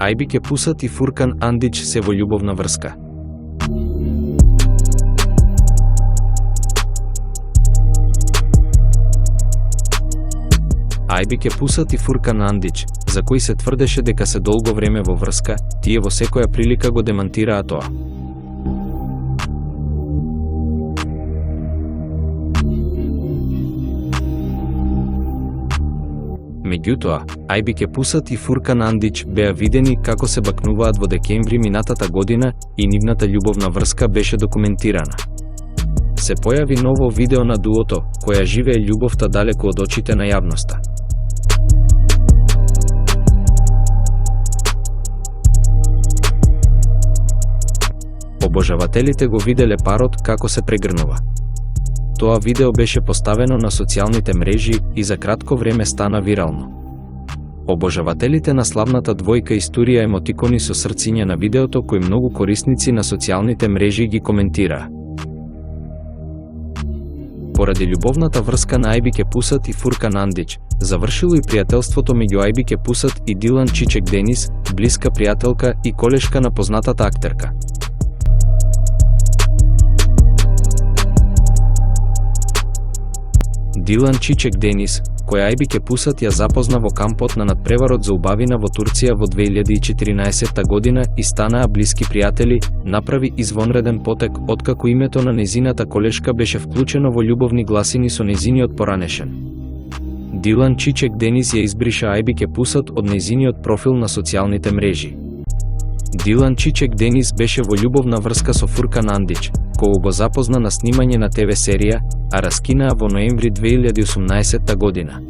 Ајбике Пусат и Фуркан Андич се во љубовна врска. Ајбике Пусат и Фуркан Андич, за кои се тврдеше дека се долго време во врска, тие во секоја прилика го демантираа тоа. Меѓутоа, Ајбике Пусат и Фуркан Андич беа видени како се бакнуваат во декември минатата година и нивната љубовна врска беше документирана. Се појави ново видео на дуото, која живее љубовта далеку од очите на јавноста. Обожавателите го виделе парот како се прегрнува. Тоа видео беше поставено на социјалните мрежи и за кратко време стана вирално. Обожавателите на славната двојка истурија емотикони со срциња на видеото кои многу корисници на социјалните мрежи ги коментираа. Поради љубовната врска на Ајбике Пусат и Фуркан Андич, завршило и пријателството меѓу Ајбике Пусат и Дилан Чичек Денис, блиска пријателка и колешка на познатата актерка. Дилан Чичек Денис, која Ајбике Пусат ја запозна во кампот на надпреварот за убавина во Турција во 2014 година и станаа блиски пријатели, направи извонреден потек откако името на нејзината колешка беше вклучено во љубовни гласини со нејзиниот поранешен. Дилан Чичек Денис ја избриша Ајбике Пусат од нејзиниот профил на социјалните мрежи. Дилан Чичек Денис беше во љубовна врска со Фуркан Андич, кога го запозна на снимање на ТВ серија, а раскинаа во ноември 2018 година.